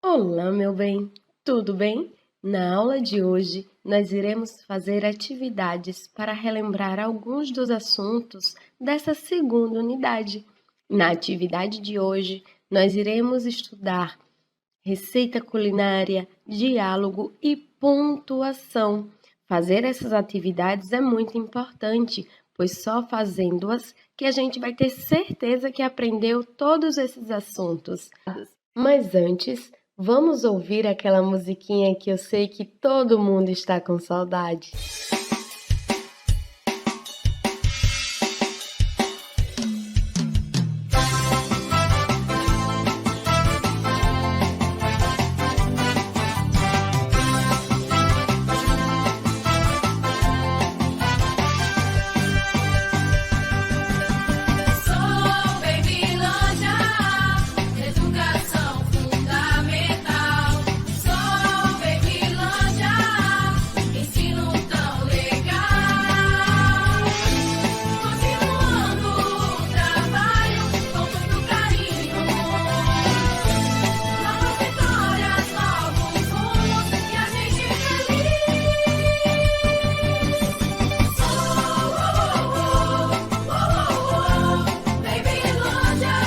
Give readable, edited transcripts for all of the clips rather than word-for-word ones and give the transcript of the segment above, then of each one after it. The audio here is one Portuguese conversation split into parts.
Olá, meu bem, tudo bem? Na aula de hoje, nós iremos fazer atividades para relembrar alguns dos assuntos dessa segunda unidade. Na atividade de hoje, nós iremos estudar receita culinária, diálogo e pontuação. Fazer essas atividades é muito importante, pois só fazendo-as que a gente vai ter certeza que aprendeu todos esses assuntos. Mas antes, vamos ouvir aquela musiquinha que eu sei que todo mundo está com saudade. Sou Babilândia, educação fundamental. Sou Babilândia, ensino tão legal. Continuando o trabalho com muito carinho. Novas vitórias, novos rumos e a gente feliz. Babilândia,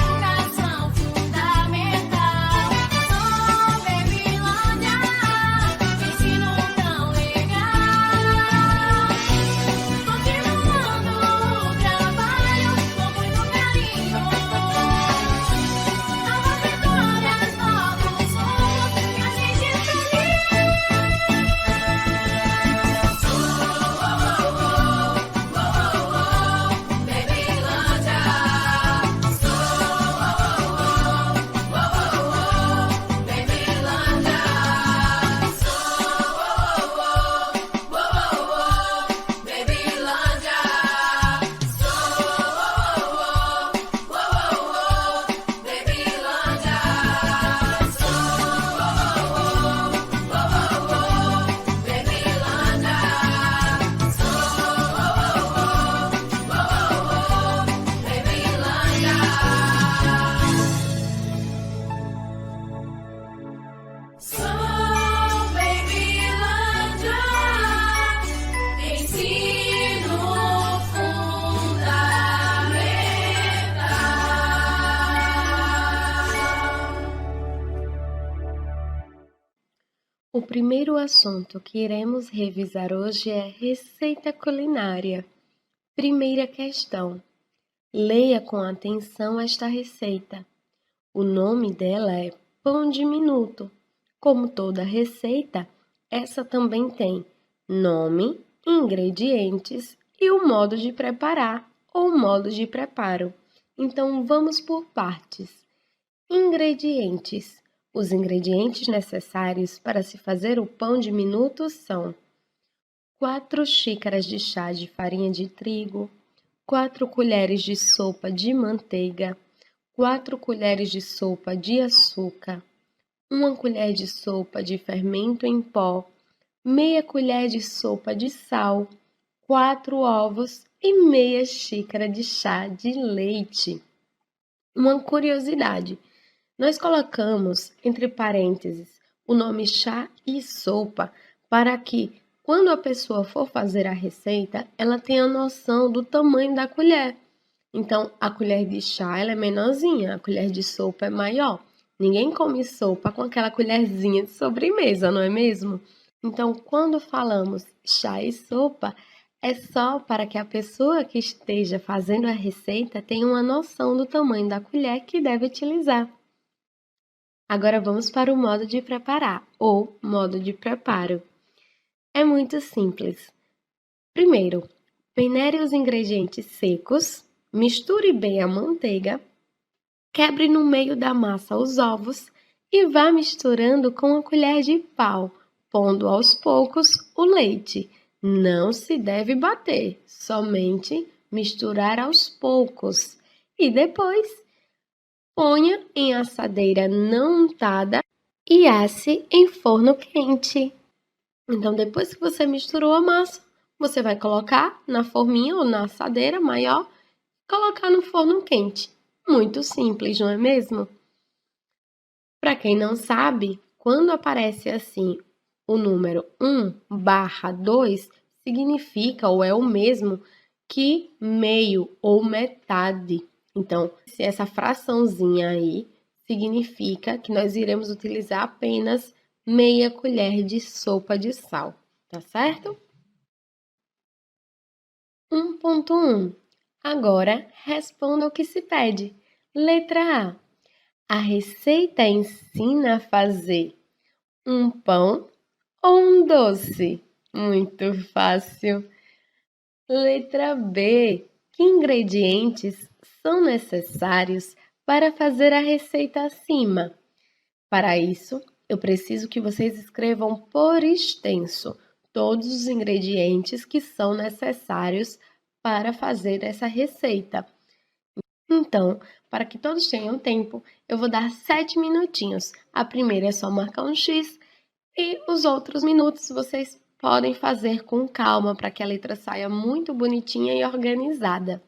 educação fundamental. Sou Babilândia, ensino tão legal. Continuando o trabalho com muito carinho. Novas vitórias, novos rumos e a gente feliz. Sou Babilândia, ensino fundamental. O primeiro assunto que iremos revisar hoje é receita culinária. Primeira questão. Leia com atenção esta receita. O nome dela é pão de minuto. Como toda receita, essa também tem nome, ingredientes e o modo de preparar ou modo de preparo. Então, vamos por partes. Ingredientes. Os ingredientes necessários para se fazer o pão de minuto são 4 xícaras de chá de farinha de trigo, 4 colheres de sopa de manteiga, 4 colheres de sopa de açúcar, 1 colher de sopa de fermento em pó, meia colher de sopa de sal, 4 ovos e meia xícara de chá de leite. Uma curiosidade, nós colocamos entre parênteses o nome chá e sopa para que, quando a pessoa for fazer a receita, ela tenha noção do tamanho da colher. Então, a colher de chá ela é menorzinha, a colher de sopa é maior. Ninguém come sopa com aquela colherzinha de sobremesa, não é mesmo? Então, quando falamos chá e sopa, é só para que a pessoa que esteja fazendo a receita tenha uma noção do tamanho da colher que deve utilizar. Agora vamos para o modo de preparar, ou modo de preparo. É muito simples. Primeiro, peneire os ingredientes secos, misture bem a manteiga, quebre no meio da massa os ovos e vá misturando com a colher de pau, pondo aos poucos o leite. Não se deve bater, somente misturar aos poucos. E depois, ponha em assadeira não untada e asse em forno quente. Então, depois que você misturou a massa, você vai colocar na forminha ou na assadeira maior, colocar no forno quente. Muito simples, não é mesmo? Para quem não sabe, quando aparece assim o número 1/2, significa ou é o mesmo que meio ou metade. Então, se essa fraçãozinha aí significa que nós iremos utilizar apenas meia colher de sopa de sal, tá certo? 1.1. Agora responda o que se pede. Letra A. A receita ensina a fazer um pão ou um doce? Muito fácil. Letra B. Que ingredientes são necessários para fazer a receita acima? Para isso, eu preciso que vocês escrevam por extenso todos os ingredientes que são necessários para fazer essa receita. Então, para que todos tenham tempo, eu vou dar 7 minutinhos. A primeira é só marcar um X e os outros minutos vocês podem fazer com calma para que a letra saia muito bonitinha e organizada.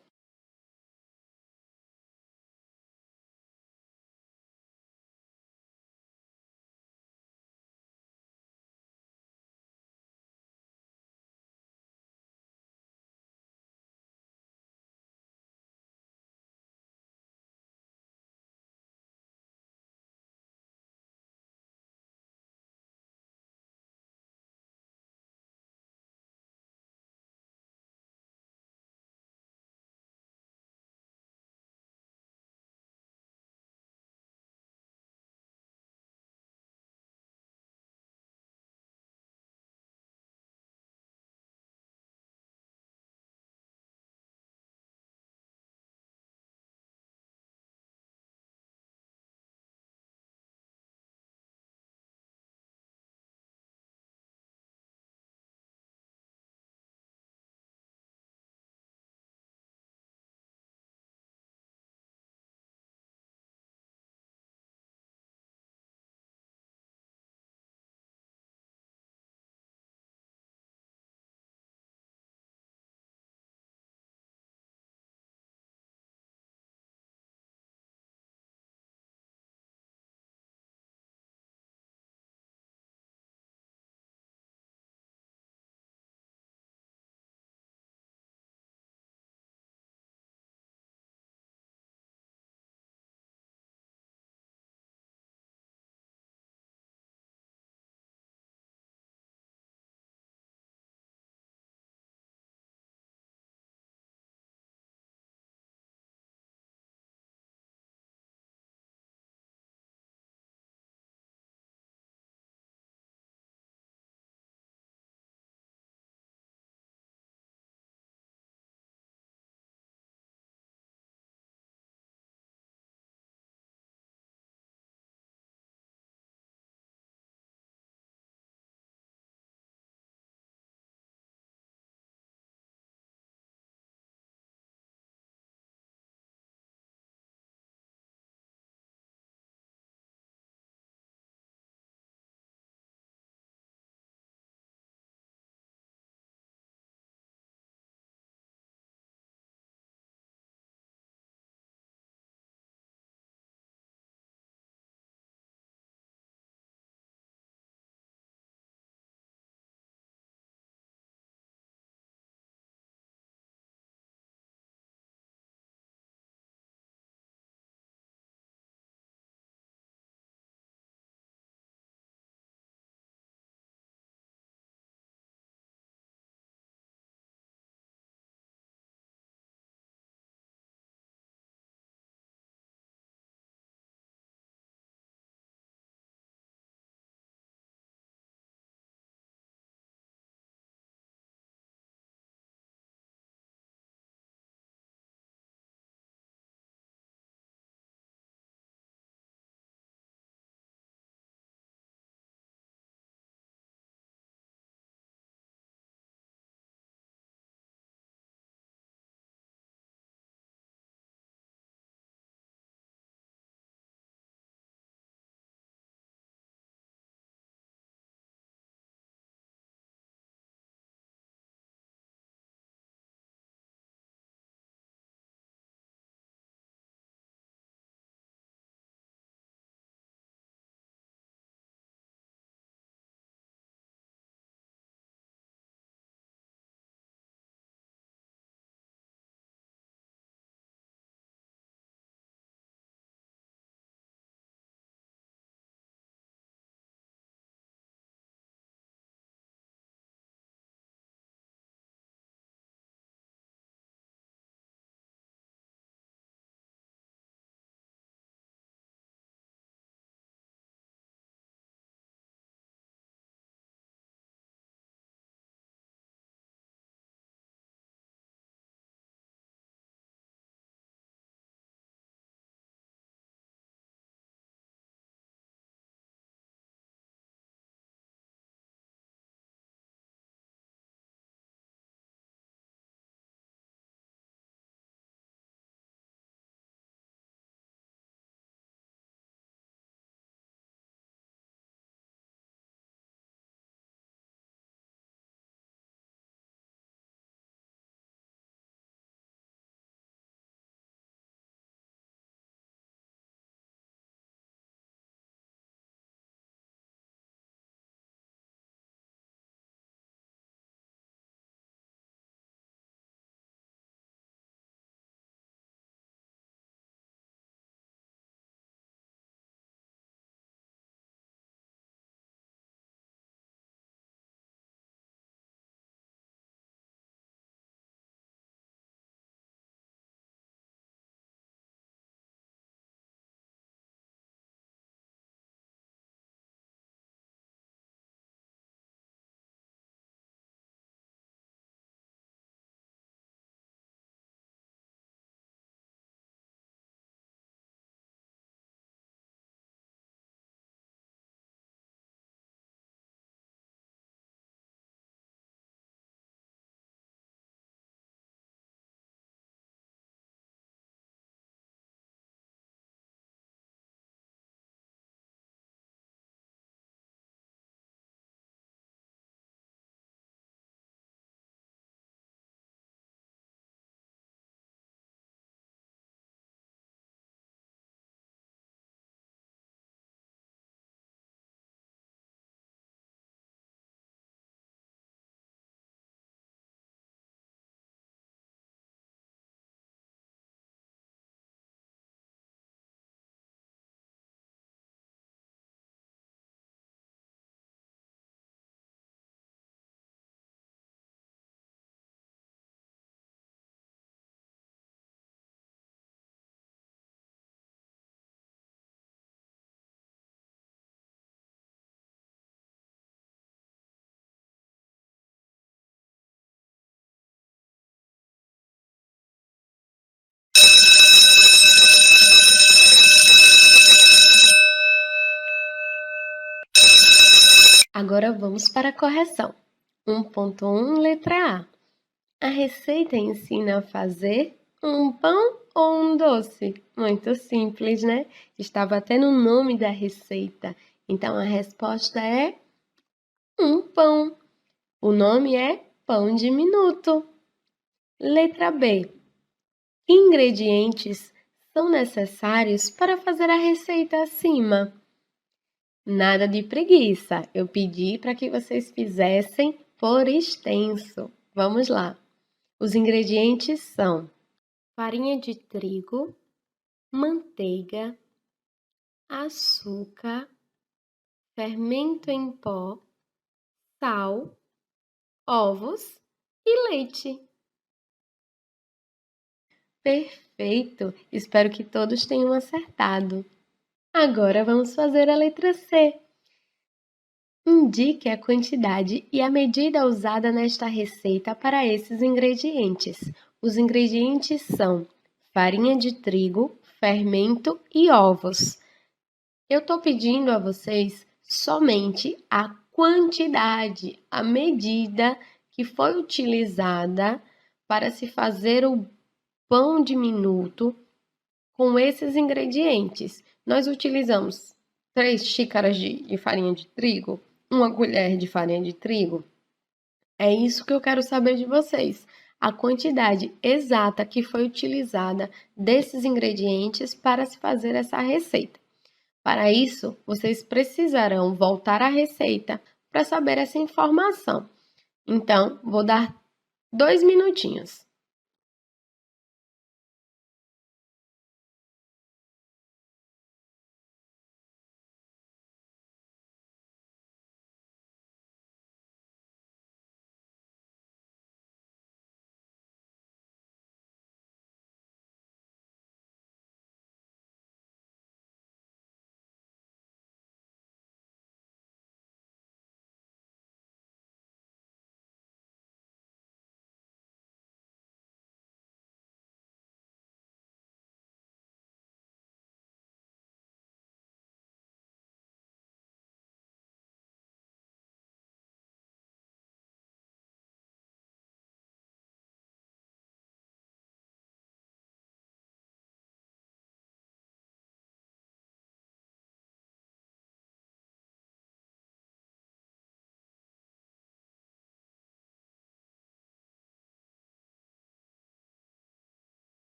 Agora vamos para a correção. 1.1, letra A. A receita ensina a fazer um pão ou um doce? Muito simples, né? Estava até no nome da receita. Então, a resposta é um pão. O nome é pão de minuto. Letra B. Que ingredientes são necessários para fazer a receita acima? Nada de preguiça. Eu pedi para que vocês fizessem por extenso. Vamos lá. Os ingredientes são farinha de trigo, manteiga, açúcar, fermento em pó, sal, ovos e leite. Perfeito! Espero que todos tenham acertado. Agora vamos fazer a letra C. Indique a quantidade e a medida usada nesta receita para esses ingredientes. Os ingredientes são farinha de trigo, fermento e ovos. Eu estou pedindo a vocês somente a quantidade, a medida que foi utilizada para se fazer o pão de minuto com esses ingredientes. Nós utilizamos 3 xícaras de farinha de trigo, 1 colher de farinha de trigo. É isso que eu quero saber de vocês. A quantidade exata que foi utilizada desses ingredientes para se fazer essa receita. Para isso, vocês precisarão voltar à receita para saber essa informação. Então, vou dar 2 minutinhos.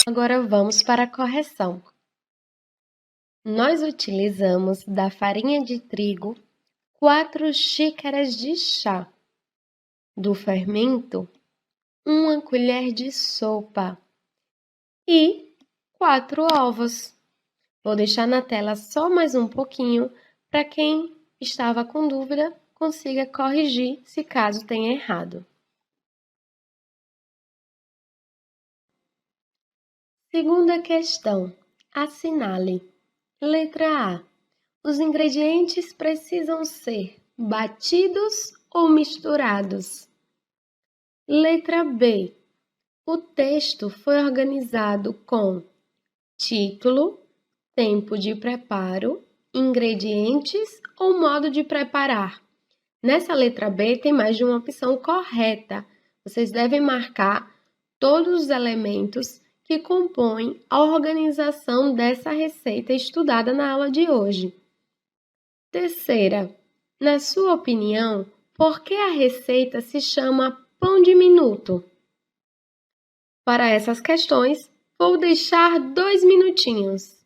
Agora vamos para a correção. Nós utilizamos da farinha de trigo 4 xícaras de chá, do fermento 1 colher de sopa e 4 ovos. Vou deixar na tela só mais um pouquinho para quem estava com dúvida consiga corrigir se caso tenha errado. Segunda questão. Assinale. Letra A. Os ingredientes precisam ser batidos ou misturados? Letra B. O texto foi organizado com título, tempo de preparo, ingredientes ou modo de preparar? Nessa letra B tem mais de uma opção correta. Vocês devem marcar todos os elementos que compõem a organização dessa receita estudada na aula de hoje. Terceira, na sua opinião, por que a receita se chama pão de minuto? Para essas questões, vou deixar 2 minutinhos.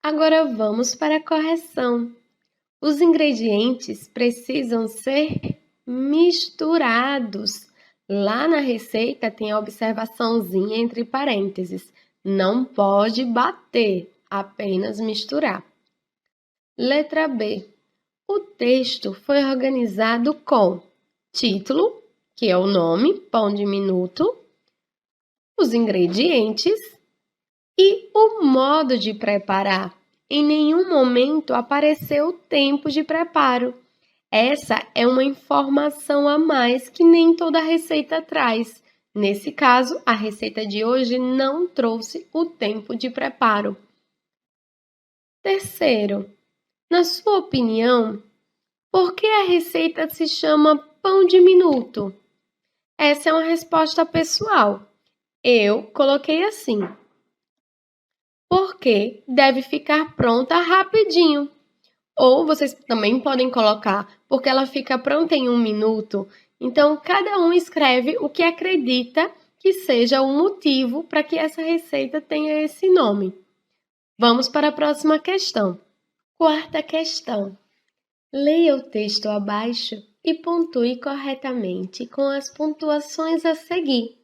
Agora vamos para a correção. Os ingredientes precisam ser misturados. Lá na receita tem a observaçãozinha entre parênteses. Não pode bater, apenas misturar. Letra B. O texto foi organizado com título, que é o nome, pão de minuto, os ingredientes e o modo de preparar. Em nenhum momento apareceu o tempo de preparo. Essa é uma informação a mais que nem toda receita traz. Nesse caso, a receita de hoje não trouxe o tempo de preparo. Terceiro, na sua opinião, por que a receita se chama pão de minuto? Essa é uma resposta pessoal. Eu coloquei assim: porque deve ficar pronta rapidinho. Ou vocês também podem colocar, porque ela fica pronta em 1 minuto. Então, cada um escreve o que acredita que seja o motivo para que essa receita tenha esse nome. Vamos para a próxima questão. Quarta questão. Leia o texto abaixo e pontue corretamente com as pontuações a seguir.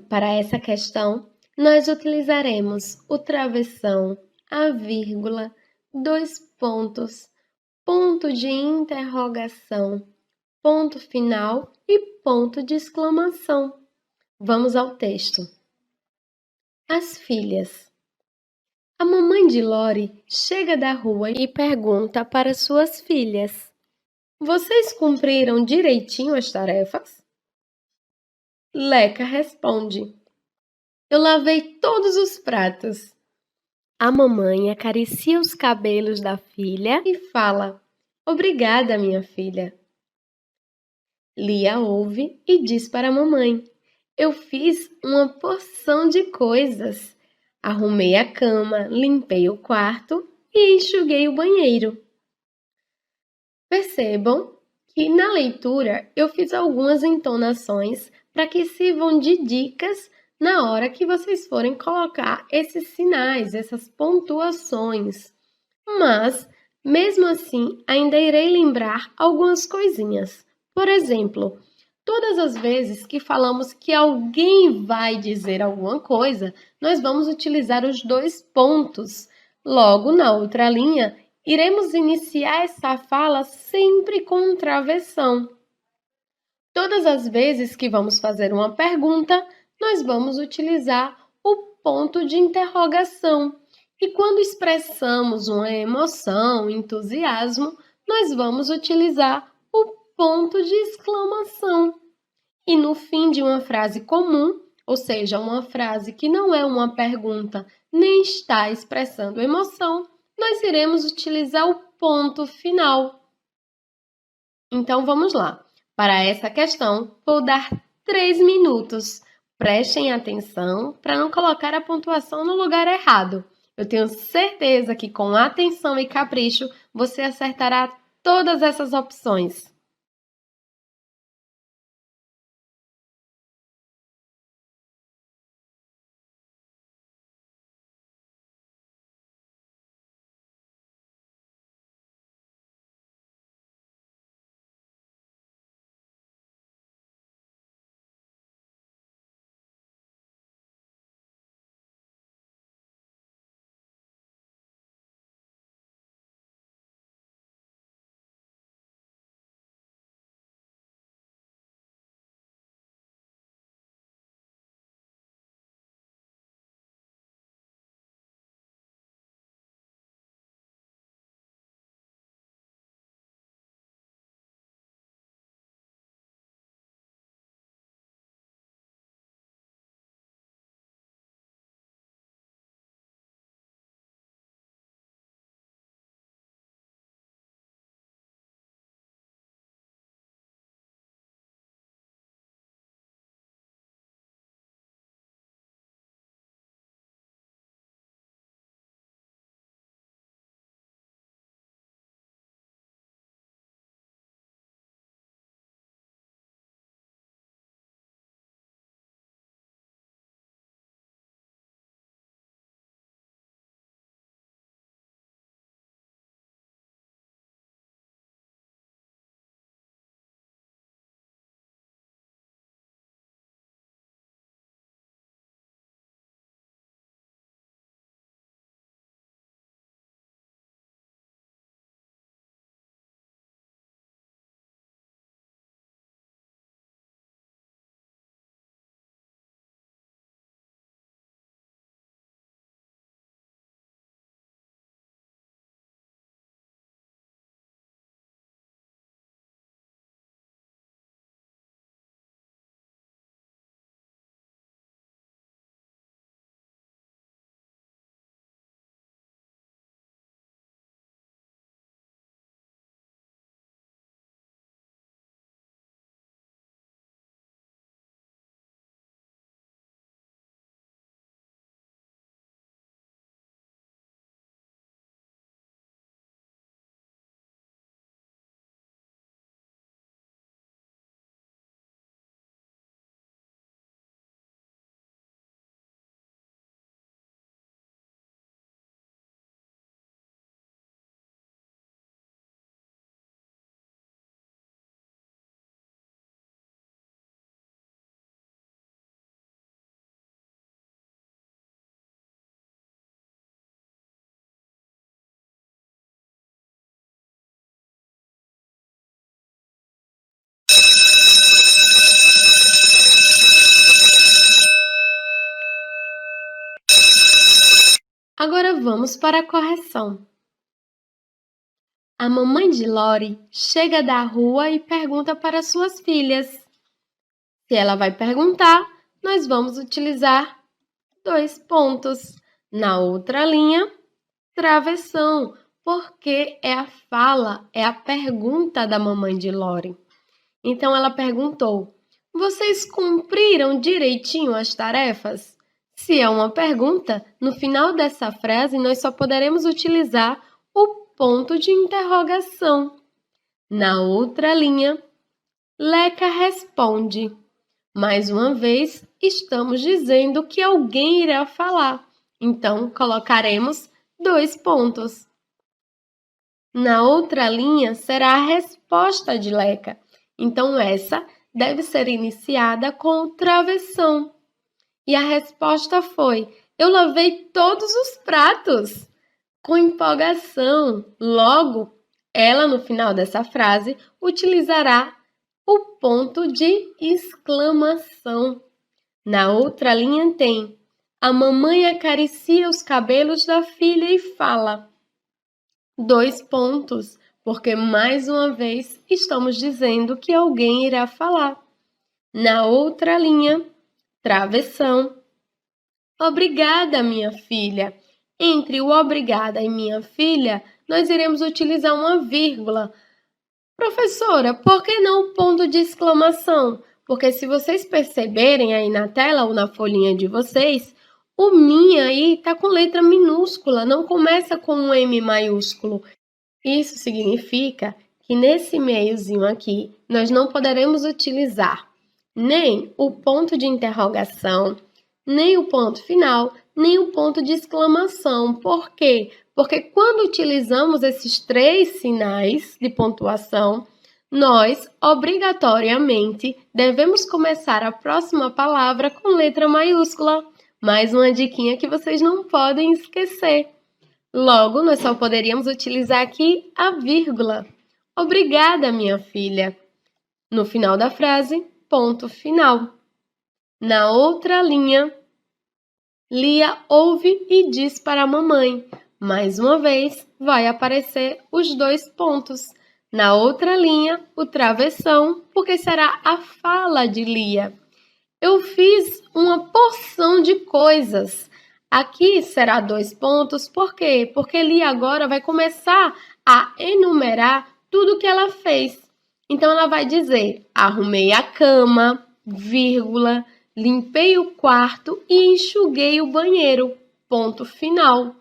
Para essa questão, nós utilizaremos o travessão, a vírgula, 2 pontos, ponto de interrogação, ponto final e ponto de exclamação. Vamos ao texto. As filhas. A mamãe de Lori chega da rua e pergunta para suas filhas: vocês cumpriram direitinho as tarefas? Leca responde: eu lavei todos os pratos. A mamãe acaricia os cabelos da filha e fala: obrigada, minha filha. Lia ouve e diz para a mamãe: eu fiz uma porção de coisas. Arrumei a cama, limpei o quarto e enxuguei o banheiro. Percebam que na leitura eu fiz algumas entonações para que sirvam de dicas na hora que vocês forem colocar esses sinais, essas pontuações. Mas Mesmo assim, ainda irei lembrar algumas coisinhas. Por exemplo, todas as vezes que falamos que alguém vai dizer alguma coisa, nós vamos utilizar os dois pontos. Logo, na outra linha, iremos iniciar essa fala sempre com travessão. Todas as vezes que vamos fazer uma pergunta, nós vamos utilizar o ponto de interrogação. E quando expressamos uma emoção, entusiasmo, nós vamos utilizar o ponto de exclamação. E no fim de uma frase comum, ou seja, uma frase que não é uma pergunta nem está expressando emoção, nós iremos utilizar o ponto final. Então vamos lá. Para essa questão, vou dar 3 minutos. Prestem atenção para não colocar a pontuação no lugar errado. Eu tenho certeza que com atenção e capricho você acertará todas essas opções. Agora vamos para a correção. A mamãe de Lori chega da rua e pergunta para suas filhas. Se ela vai perguntar, nós vamos utilizar 2 pontos. Na outra linha, travessão, porque é a fala, é a pergunta da mamãe de Lori. Então ela perguntou: vocês cumpriram direitinho as tarefas? Se é uma pergunta, no final dessa frase nós só poderemos utilizar o ponto de interrogação. Na outra linha, Leca responde. Mais uma vez, estamos dizendo que alguém irá falar. Então, colocaremos 2 pontos. Na outra linha será a resposta de Leca. Então, essa deve ser iniciada com o travessão. E a resposta foi: eu lavei todos os pratos. Com empolgação. Logo, ela, no final dessa frase, utilizará o ponto de exclamação. Na outra linha tem: a mamãe acaricia os cabelos da filha e fala. 2 pontos, porque mais uma vez estamos dizendo que alguém irá falar. Na outra linha, travessão. Obrigada, minha filha. Entre o obrigada e minha filha, nós iremos utilizar uma vírgula. Professora, por que não o ponto de exclamação? Porque se vocês perceberem aí na tela ou na folhinha de vocês, o minha aí está com letra minúscula, não começa com um M maiúsculo. Isso significa que nesse meiozinho aqui, nós não poderemos utilizar nem o ponto de interrogação, nem o ponto final, nem o ponto de exclamação. Por quê? Porque quando utilizamos esses 3 sinais de pontuação, nós, obrigatoriamente, devemos começar a próxima palavra com letra maiúscula. Mais uma diquinha que vocês não podem esquecer. Logo, nós só poderíamos utilizar aqui a vírgula. Obrigada, minha filha. No final da frase, ponto final. Na outra linha, Lia ouve e diz para a mamãe. Mais uma vez, vai aparecer os 2 pontos. Na outra linha, o travessão, porque será a fala de Lia. Eu fiz uma porção de coisas. Aqui será 2 pontos, por quê? Porque Lia agora vai começar a enumerar tudo que ela fez. Então, ela vai dizer: arrumei a cama, vírgula, limpei o quarto e enxuguei o banheiro. Ponto final.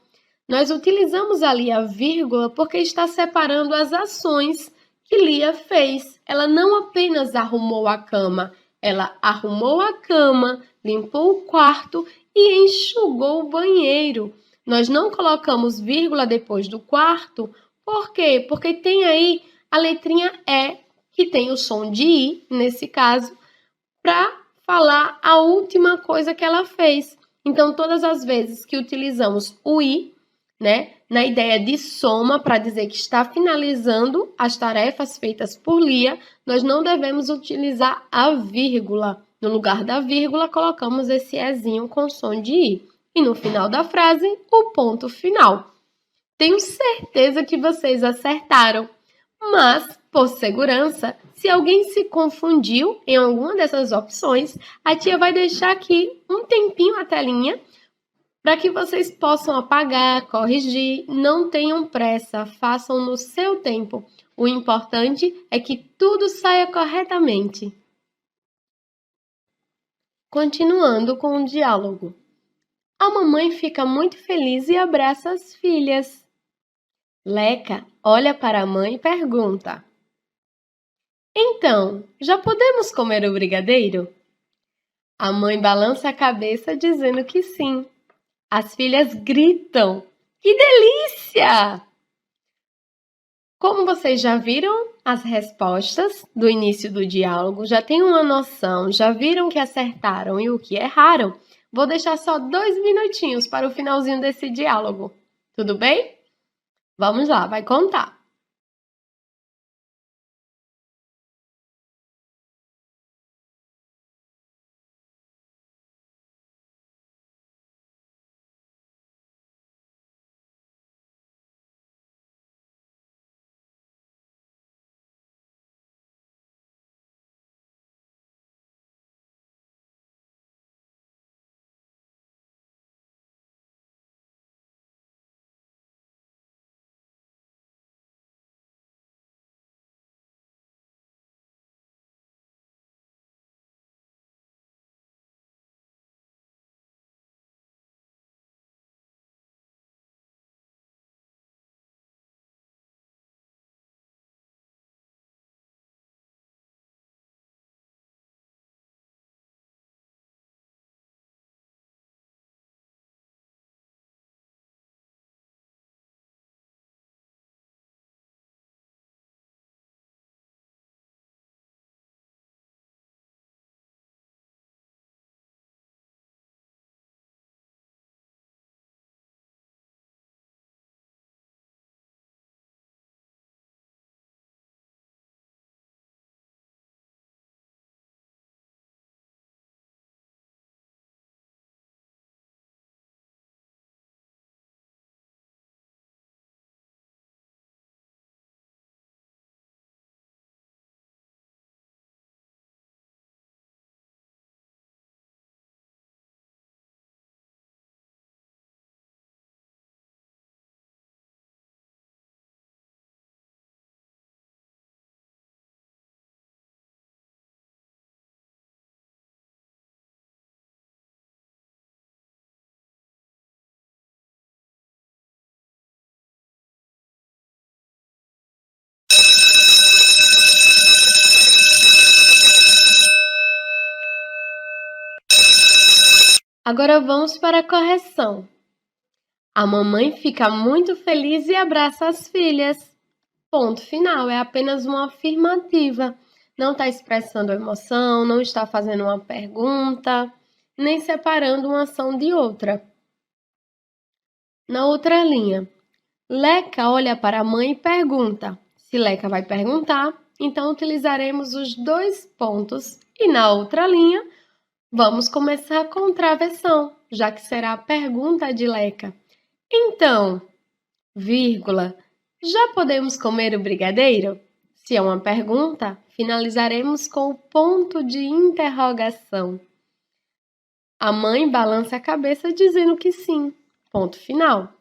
Nós utilizamos ali a vírgula porque está separando as ações que Lia fez. Ela não apenas arrumou a cama, ela arrumou a cama, limpou o quarto e enxugou o banheiro. Nós não colocamos vírgula depois do quarto, por quê? Porque tem aí a letrinha E, que tem o som de I, nesse caso, para falar a última coisa que ela fez. Então, todas as vezes que utilizamos o I, né, na ideia de soma para dizer que está finalizando as tarefas feitas por Lia, nós não devemos utilizar a vírgula. No lugar da vírgula, colocamos esse ezinho com som de I. E no final da frase, o ponto final. Tenho certeza que vocês acertaram, mas, por segurança, se alguém se confundiu em alguma dessas opções, a tia vai deixar aqui um tempinho a telinha para que vocês possam apagar, corrigir. Não tenham pressa, façam no seu tempo. O importante é que tudo saia corretamente. Continuando com o diálogo. A mamãe fica muito feliz e abraça as filhas. Leca olha para a mãe e pergunta: então, já podemos comer o brigadeiro? A mãe balança a cabeça dizendo que sim. As filhas gritam: que delícia! Como vocês já viram as respostas do início do diálogo, já têm uma noção, já viram o que acertaram e o que erraram, vou deixar só 2 minutinhos para o finalzinho desse diálogo. Tudo bem? Vamos lá, vai contar. Agora vamos para a correção. A mamãe fica muito feliz e abraça as filhas. Ponto final, é apenas uma afirmativa. Não está expressando emoção, não está fazendo uma pergunta, nem separando uma ação de outra. Na outra linha, Leca olha para a mãe e pergunta. Se Leca vai perguntar, então utilizaremos os dois pontos. E na outra linha, vamos começar com travessão, já que será a pergunta de Leca. Então, vírgula, já podemos comer o brigadeiro? Se é uma pergunta, finalizaremos com o ponto de interrogação. A mãe balança a cabeça dizendo que sim. Ponto final.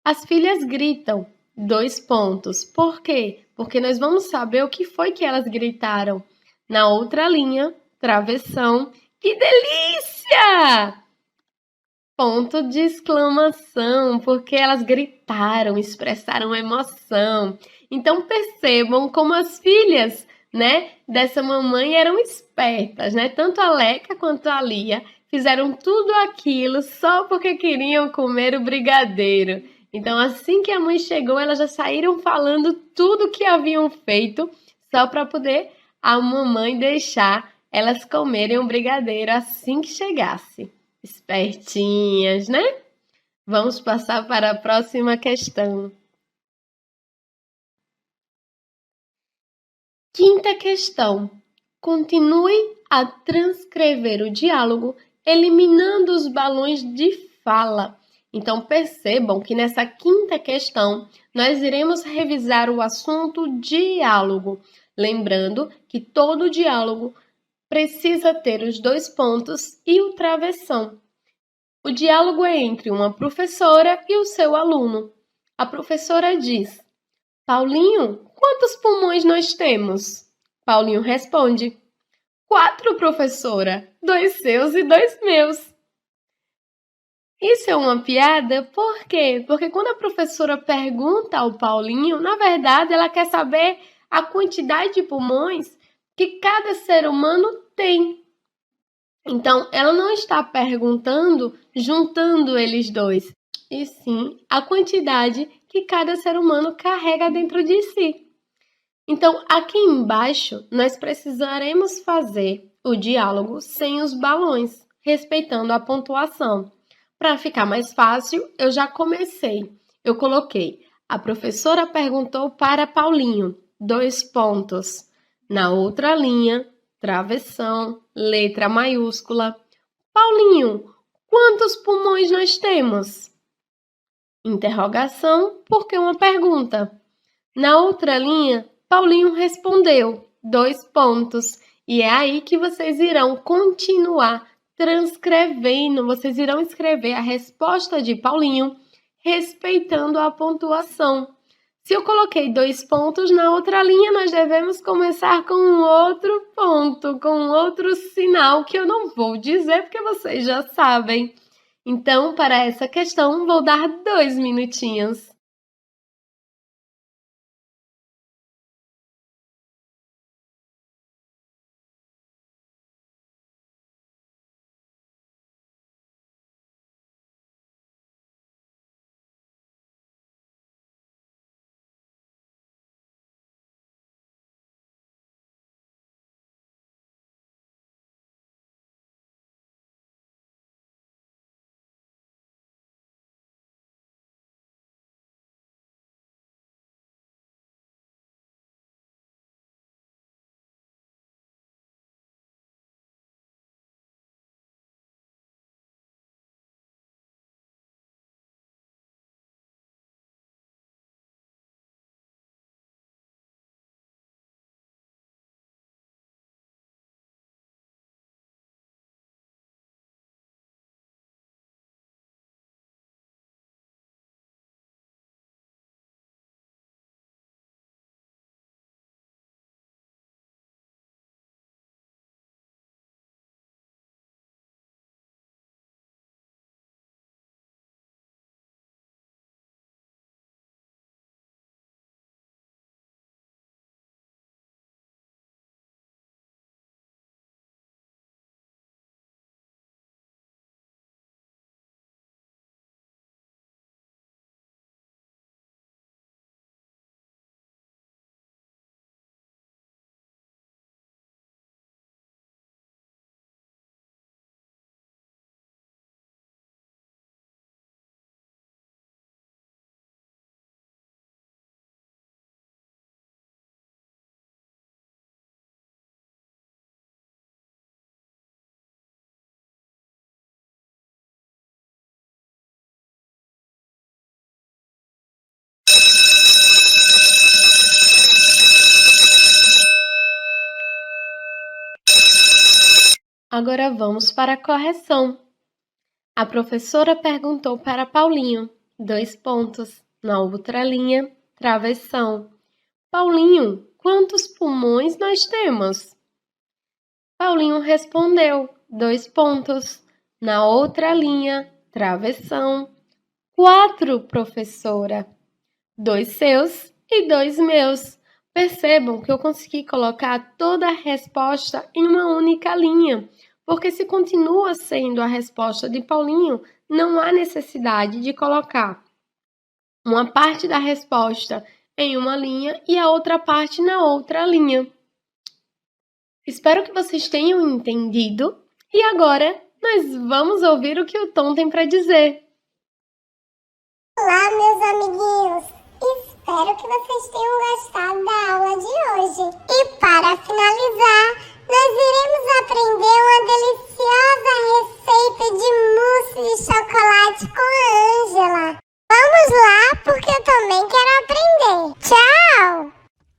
As filhas gritam. Dois pontos. Por quê? Porque nós vamos saber o que foi que elas gritaram. Na outra linha, travessão. Que delícia! Ponto de exclamação, porque elas gritaram, expressaram emoção. Então percebam como as filhas, né, dessa mamãe eram espertas, né? Tanto a Leca quanto a Lia fizeram tudo aquilo só porque queriam comer o brigadeiro. Então, assim que a mãe chegou, elas já saíram falando tudo que haviam feito só para poder a mamãe deixar elas comerem o brigadeiro assim que chegasse. Espertinhas, né? Vamos passar para a próxima questão. Quinta questão. Continue a transcrever o diálogo, eliminando os balões de fala. Então, percebam que nessa quinta questão, nós iremos revisar o assunto diálogo. Lembrando que todo diálogo precisa ter os dois pontos e o travessão. O diálogo é entre uma professora e o seu aluno. A professora diz: Paulinho, quantos pulmões nós temos? Paulinho responde: 4, professora, 2 seus e 2 meus. Isso é uma piada? Por quê? Porque quando a professora pergunta ao Paulinho, na verdade ela quer saber a quantidade de pulmões que cada ser humano tem. Então, ela não está perguntando juntando eles dois, e sim a quantidade que cada ser humano carrega dentro de si. Então, aqui embaixo, nós precisaremos fazer o diálogo sem os balões, respeitando a pontuação. Para ficar mais fácil, eu já comecei. Eu coloquei: a professora perguntou para Paulinho, 2 pontos. Na outra linha, travessão, letra maiúscula. Paulinho, quantos pulmões nós temos? Interrogação, porque uma pergunta. Na outra linha, Paulinho respondeu, 2 pontos. E é aí que vocês irão continuar transcrevendo, vocês irão escrever a resposta de Paulinho, respeitando a pontuação. Se eu coloquei 2 pontos na outra linha, nós devemos começar com um outro ponto, com um outro sinal que eu não vou dizer porque vocês já sabem. Então, para essa questão, vou dar 2 minutinhos. Agora vamos para a correção. A professora perguntou para Paulinho, 2 pontos. Na outra linha, travessão. Paulinho, quantos pulmões nós temos? Paulinho respondeu, 2 pontos. Na outra linha, travessão. 4, professora. 2 seus e 2 meus. Percebam que eu consegui colocar toda a resposta em uma única linha, porque se continua sendo a resposta de Paulinho, não há necessidade de colocar uma parte da resposta em uma linha e a outra parte na outra linha. Espero que vocês tenham entendido e agora nós vamos ouvir o que o Tom tem para dizer. Olá, meus amiguinhos! Espero que vocês tenham gostado da aula de hoje. E para finalizar, nós iremos aprender uma deliciosa receita de mousse de chocolate com a Ângela. Vamos lá, porque eu também quero aprender. Tchau!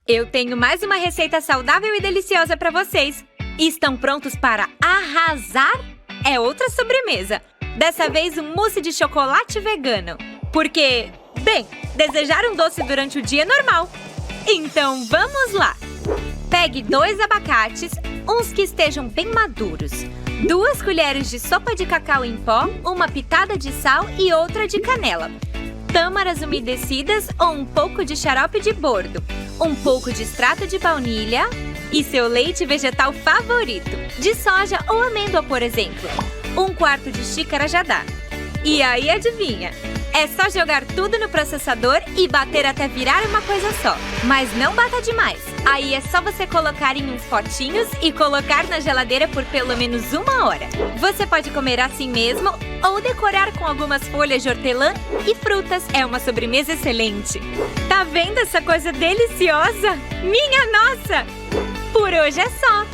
Eu tenho mais uma receita saudável e deliciosa para vocês. Estão prontos para arrasar? É outra sobremesa. Dessa vez um mousse de chocolate vegano. Porque, bem, desejar um doce durante o dia é normal. Então vamos lá. Pegue 2 abacates, uns que estejam bem maduros, 2 colheres de sopa de cacau em pó, uma pitada de sal e outra de canela, tâmaras umedecidas ou um pouco de xarope de bordo, um pouco de extrato de baunilha e seu leite vegetal favorito, de soja ou amêndoa, por exemplo. 1/4 de xícara já dá. E aí, adivinha? É só jogar tudo no processador e bater até virar uma coisa só. Mas não bata demais. Aí é só você colocar em uns potinhos e colocar na geladeira por pelo menos 1 hora. Você pode comer assim mesmo ou decorar com algumas folhas de hortelã e frutas. É uma sobremesa excelente. Tá vendo essa coisa deliciosa? Minha nossa! Por hoje é só.